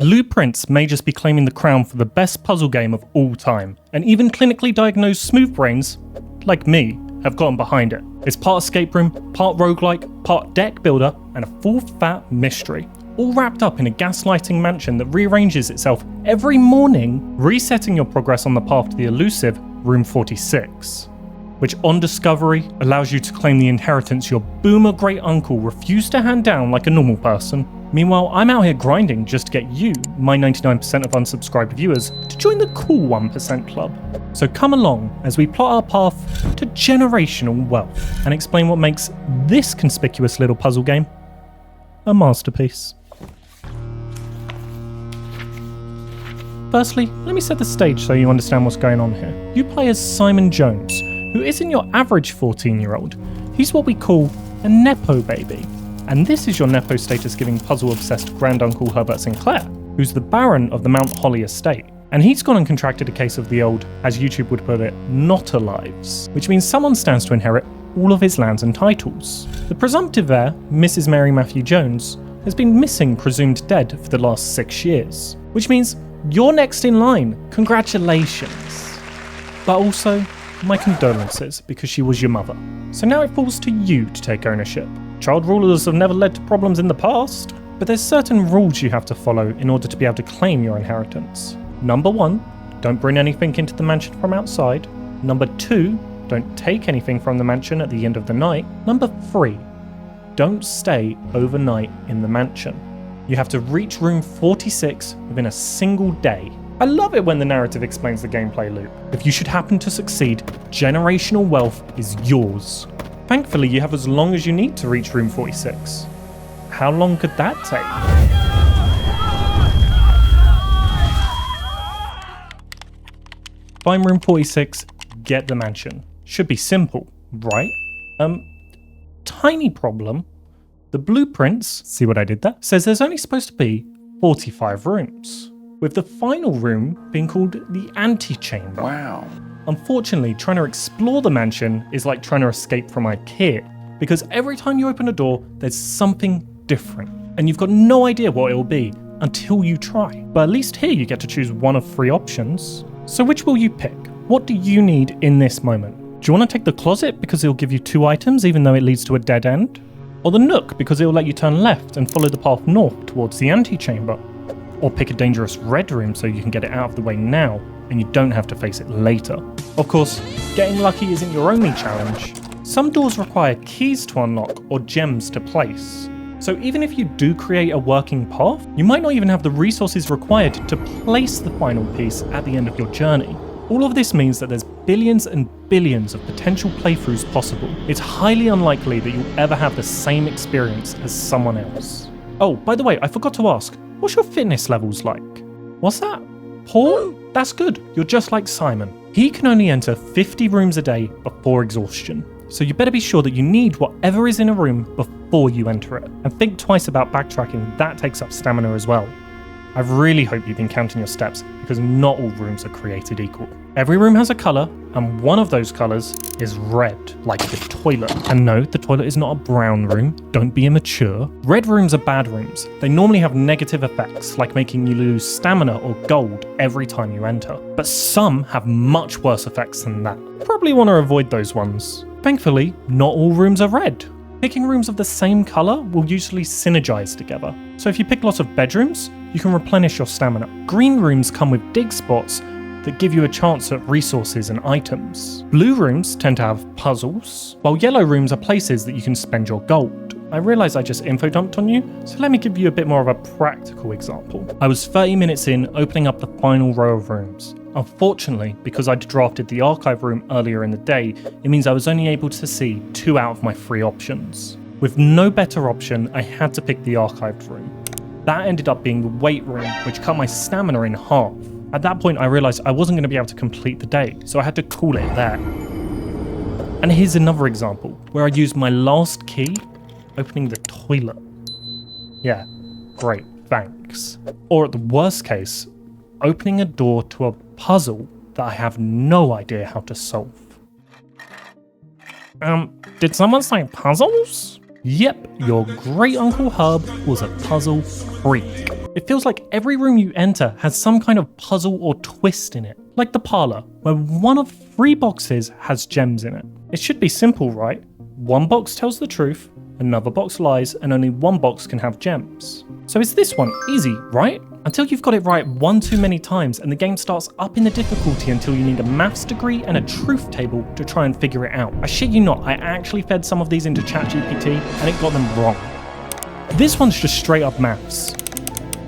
Blueprints may just be claiming the crown for the best puzzle game of all time, and even clinically diagnosed smooth brains, like me, have gotten behind it. It's part escape room, part roguelike, part deck builder, and a full fat mystery, all wrapped up in a gaslighting mansion that rearranges itself every morning, resetting your progress on the path to the elusive Room 46, which on discovery allows you to claim the inheritance your boomer great uncle refused to hand down like a normal person. Meanwhile, I'm out here grinding just to get you, my 99% of unsubscribed viewers, to join the cool 1% club. So come along as we plot our path to generational wealth and explain what makes this conspicuous little puzzle game a masterpiece. Firstly, let me set the stage so you understand what's going on here. You play as Simon Jones, who isn't your average 14-year-old. He's what we call a Nepo baby. And this is your Nepo status-giving puzzle-obsessed granduncle Herbert Sinclair, who's the Baron of the Mount Holly estate. And he's gone and contracted a case of the old, as YouTube would put it, not-alives, which means someone stands to inherit all of his lands and titles. The presumptive heir, Mrs. Mary Matthew Jones, has been missing, presumed dead, for the last 6 years, which means you're next in line. Congratulations. But also, my condolences, because she was your mother. So now it falls to you to take ownership. Child rulers have never led to problems in the past, but there's certain rules you have to follow in order to be able to claim your inheritance. Number 1, don't bring anything into the mansion from outside. Number 2, don't take anything from the mansion at the end of the night. Number 3, don't stay overnight in the mansion. You have to reach room 46 within a single day. I love it when the narrative explains the gameplay loop. If you should happen to succeed, generational wealth is yours. Thankfully, you have as long as you need to reach room 46. How long could that take? Find room 46, get the mansion. Should be simple, right? Tiny problem. The blueprints, see what I did there, says there's only supposed to be 45 rooms, with the final room being called the antechamber. Wow. Unfortunately, trying to explore the mansion is like trying to escape from IKEA, because every time you open a door, there's something different, and you've got no idea what it'll be until you try. But at least here you get to choose one of 3 options. So which will you pick? What do you need in this moment? Do you want to take the closet because it'll give you 2 items even though it leads to a dead end? Or the nook because it'll let you turn left and follow the path north towards the antechamber? Or pick a dangerous red room so you can get it out of the way now and you don't have to face it later. Of course, getting lucky isn't your only challenge. Some doors require keys to unlock or gems to place. So even if you do create a working path, you might not even have the resources required to place the final piece at the end of your journey. All of this means that there's billions and billions of potential playthroughs possible. It's highly unlikely that you'll ever have the same experience as someone else. Oh, by the way, I forgot to ask, what's your fitness levels like? What's that? Poor? That's good, you're just like Simon. He can only enter 50 rooms a day before exhaustion, so you better be sure that you need whatever is in a room before you enter it. And think twice about backtracking, that takes up stamina as well. I really hope you've been counting your steps, because not all rooms are created equal. Every room has a colour, and one of those colours is red, like the toilet. And no, the toilet is not a brown room, don't be immature. Red rooms are bad rooms. They normally have negative effects, like making you lose stamina or gold every time you enter. But some have much worse effects than that. Probably want to avoid those ones. Thankfully, not all rooms are red. Picking rooms of the same colour will usually synergize together. So if you pick lots of bedrooms, you can replenish your stamina. Green rooms come with dig spots that give you a chance at resources and items. Blue rooms tend to have puzzles, while yellow rooms are places that you can spend your gold. I realise I just info dumped on you, so let me give you a bit more of a practical example. I was 30 minutes in opening up the final row of rooms. Unfortunately, because I'd drafted the archive room earlier in the day, it means I was only able to see 2 out of my 3 options. With no better option, I had to pick the archived room. That ended up being the weight room, which cut my stamina in half. At that point, I realised I wasn't going to be able to complete the day, so I had to call it there. And here's another example, where I used my last key, opening the toilet. Yeah, great, thanks. Or at the worst case, opening a door to a puzzle that I have no idea how to solve. Did someone say puzzles? Yep, your great Uncle Herb was a puzzle freak. It feels like every room you enter has some kind of puzzle or twist in it. Like the parlour, where one of 3 boxes has gems in it. It should be simple, right? One box tells the truth, another box lies, and only one box can have gems. So is this one easy, right? Until you've got it right one too many times and the game starts up in the difficulty until you need a maths degree and a truth table to try and figure it out. I shit you not, I actually fed some of these into ChatGPT and it got them wrong. This one's just straight up maths.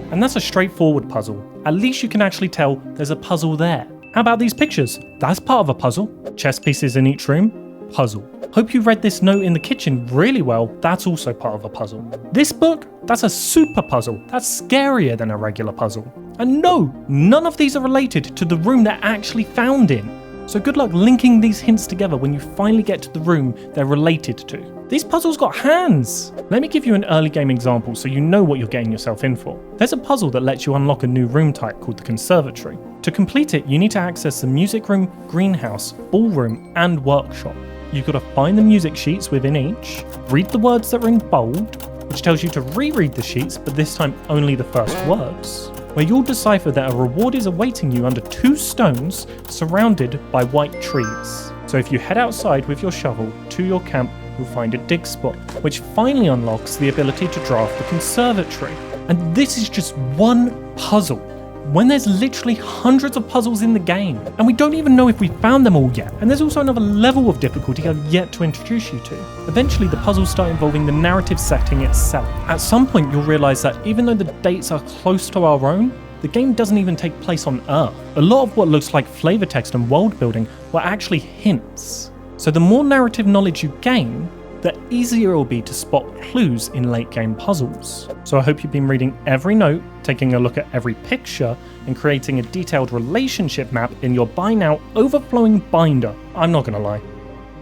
And that's a straightforward puzzle. At least you can actually tell there's a puzzle there. How about these pictures? That's part of a puzzle. Chess pieces in each room, puzzle. Hope you read this note in the kitchen really well, that's also part of a puzzle. This book, that's a super puzzle. That's scarier than a regular puzzle. And no, none of these are related to the room they're actually found in. So good luck linking these hints together when you finally get to the room they're related to. These puzzles got hands! Let me give you an early game example so you know what you're getting yourself in for. There's a puzzle that lets you unlock a new room type called the conservatory. To complete it, you need to access the music room, greenhouse, ballroom, and workshop. You've got to find the music sheets within each, read the words that are in bold, which tells you to reread the sheets, but this time only the first words, where you'll decipher that a reward is awaiting you under 2 stones surrounded by white trees. So if you head outside with your shovel to your camp, you'll find a dig spot, which finally unlocks the ability to draft the conservatory. And this is just one puzzle, when there's literally hundreds of puzzles in the game, and we don't even know if we found them all yet. And there's also another level of difficulty I've yet to introduce you to. Eventually the puzzles start involving the narrative setting itself. At some point you'll realise that even though the dates are close to our own, the game doesn't even take place on Earth. A lot of what looks like flavour text and world building were actually hints. So the more narrative knowledge you gain, the easier it will be to spot clues in late game puzzles. So I hope you've been reading every note, taking a look at every picture, and creating a detailed relationship map in your by now overflowing binder. I'm not gonna lie.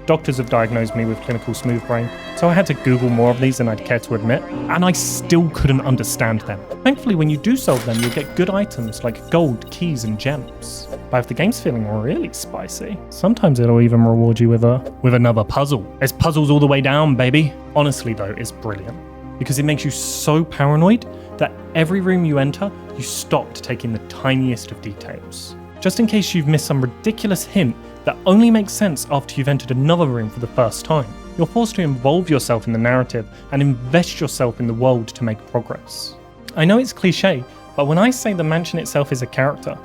Doctors have diagnosed me with clinical smooth brain, so I had to Google more of these than I'd care to admit, and I still couldn't understand them. Thankfully, when you do solve them, you'll get good items like gold, keys, and gems. But if the game's feeling really spicy, sometimes it'll even reward you with another puzzle. There's puzzles all the way down, baby. Honestly though, it's brilliant, because it makes you so paranoid that every room you enter, you stop to take in the tiniest of details. Just in case you've missed some ridiculous hint that only makes sense after you've entered another room for the first time. You're forced to involve yourself in the narrative and invest yourself in the world to make progress. I know it's cliche, but when I say the mansion itself is a character,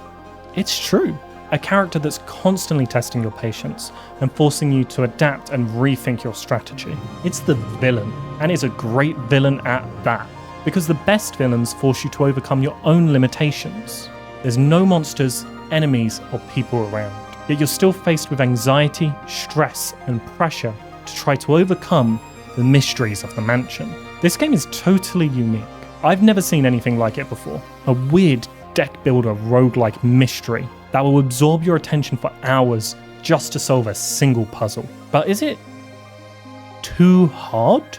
it's true. A character that's constantly testing your patience and forcing you to adapt and rethink your strategy. It's the villain, and it's a great villain at that, because the best villains force you to overcome your own limitations. There's no monsters, enemies, or people around. Yet you're still faced with anxiety, stress, and pressure to try to overcome the mysteries of the mansion. This game is totally unique. I've never seen anything like it before. A weird deck builder roguelike mystery that will absorb your attention for hours just to solve a single puzzle. But is it too hard?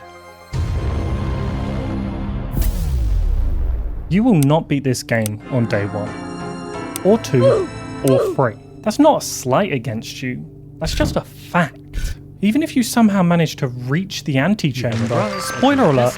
You will not beat this game on day 1, or 2, or 3. That's not a slight against you, that's just a fact. Even if you somehow manage to reach the antechamber, spoiler alert,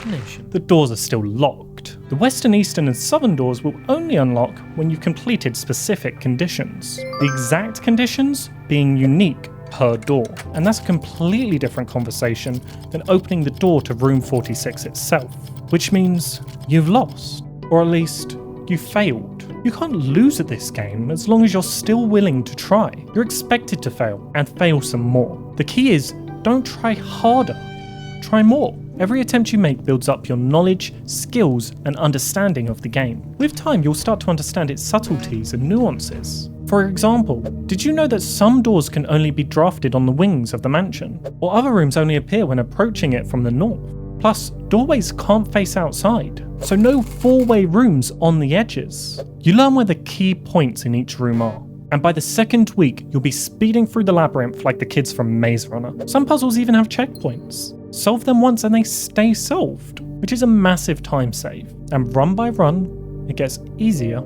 the doors are still locked. The western, eastern and southern doors will only unlock when you've completed specific conditions. The exact conditions being unique per door. And that's a completely different conversation than opening the door to room 46 itself. Which means you've lost, or at least you failed. You can't lose at this game as long as you're still willing to try. You're expected to fail, and fail some more. The key is, don't try harder, try more. Every attempt you make builds up your knowledge, skills, and understanding of the game. With time, you'll start to understand its subtleties and nuances. For example, did you know that some doors can only be drafted on the wings of the mansion, or other rooms only appear when approaching it from the north? Plus, doorways can't face outside, so no 4-way rooms on the edges. You learn where the key points in each room are, and by the second week, you'll be speeding through the labyrinth like the kids from Maze Runner. Some puzzles even have checkpoints. Solve them once and they stay solved, which is a massive time save. And run by run, it gets easier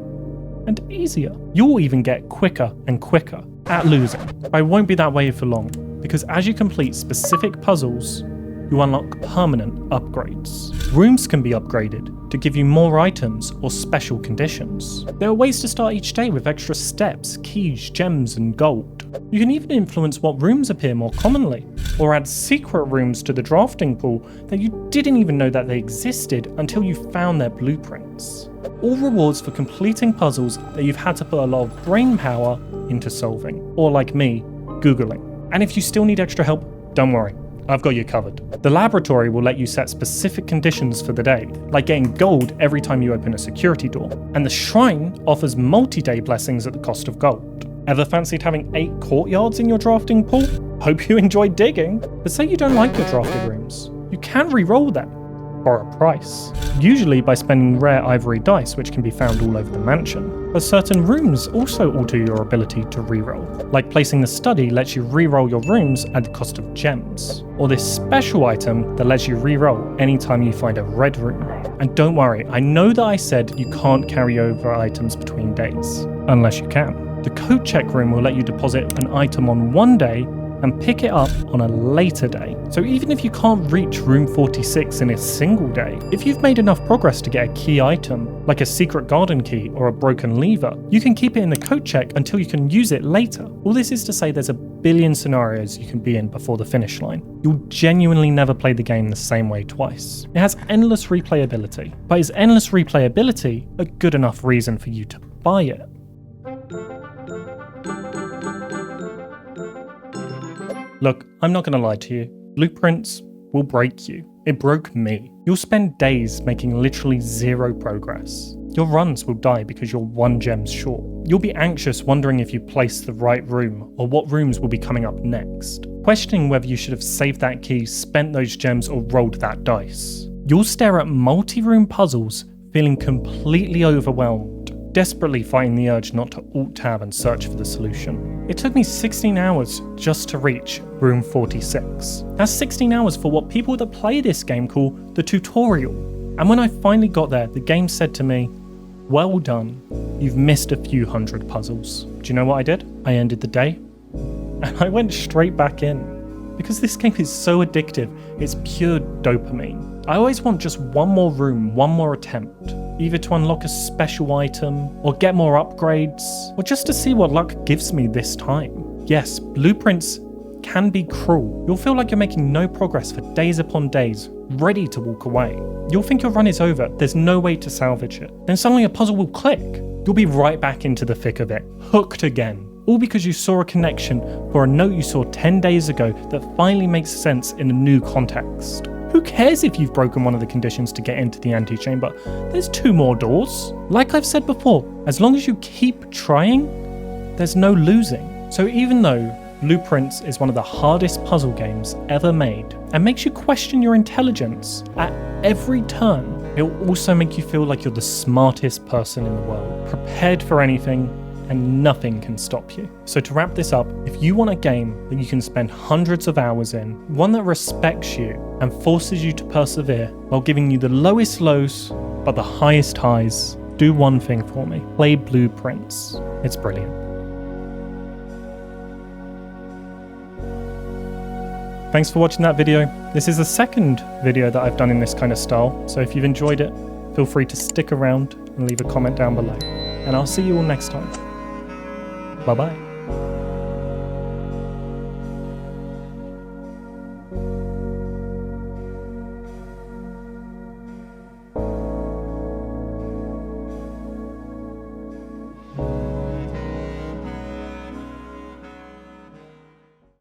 and easier. You'll even get quicker and quicker at losing. But it won't be that way for long, because as you complete specific puzzles, you unlock permanent upgrades. Rooms can be upgraded to give you more items or special conditions. There are ways to start each day with extra steps, keys, gems, and gold. You can even influence what rooms appear more commonly, or add secret rooms to the drafting pool that you didn't even know that they existed until you found their blueprints. All rewards for completing puzzles that you've had to put a lot of brain power into solving, or like me, Googling. And if you still need extra help, don't worry, I've got you covered. The laboratory will let you set specific conditions for the day, like getting gold every time you open a security door. And the shrine offers multi-day blessings at the cost of gold. Ever fancied having 8 courtyards in your drafting pool? Hope you enjoy digging. But say you don't like your drafted rooms, you can re-roll them for a price. Usually by spending rare ivory dice, which can be found all over the mansion. But certain rooms also alter your ability to re-roll. Like placing the study lets you re-roll your rooms at the cost of gems. Or this special item that lets you re-roll anytime you find a red room. And don't worry, I know that I said you can't carry over items between days. Unless you can. The code check room will let you deposit an item on one day and pick it up on a later day. So even if you can't reach room 46 in a single day, if you've made enough progress to get a key item, like a secret garden key or a broken lever, you can keep it in the code check until you can use it later. All this is to say there's a billion scenarios you can be in before the finish line. You'll genuinely never play the game the same way twice. It has endless replayability, but is endless replayability a good enough reason for you to buy it? Look, I'm not going to lie to you. Blueprints will break you. It broke me. You'll spend days making literally zero progress. Your runs will die because you're 1 gem short. You'll be anxious wondering if you placed the right room or what rooms will be coming up next. Questioning whether you should have saved that key, spent those gems or rolled that dice. You'll stare at multi-room puzzles feeling completely overwhelmed, desperately fighting the urge not to alt-tab and search for the solution. It took me 16 hours just to reach room 46. That's 16 hours for what people that play this game call the tutorial. And when I finally got there, the game said to me, "Well done, you've missed a few hundred puzzles." Do you know what I did? I ended the day, and I went straight back in. Because this game is so addictive, it's pure dopamine. I always want just one more room, one more attempt. Either to unlock a special item, or get more upgrades, or just to see what luck gives me this time. Yes, blueprints can be cruel. You'll feel like you're making no progress for days upon days, ready to walk away. You'll think your run is over, there's no way to salvage it. Then suddenly a puzzle will click. You'll be right back into the thick of it, hooked again. All because you saw a connection for a note you saw 10 days ago that finally makes sense in a new context. Who cares if you've broken one of the conditions to get into the antechamber? There's 2 more doors. Like I've said before, as long as you keep trying, there's no losing. So even though Blueprints is one of the hardest puzzle games ever made and makes you question your intelligence at every turn, it will also make you feel like you're the smartest person in the world, prepared for anything, and nothing can stop you. So to wrap this up, if you want a game that you can spend hundreds of hours in, one that respects you and forces you to persevere while giving you the lowest lows but the highest highs, do one thing for me. Play Blueprints. It's brilliant. Thanks for watching that video. This is the second video that I've done in this kind of style, so if you've enjoyed it, feel free to stick around and leave a comment down below. And I'll see you all next time. Bye-bye.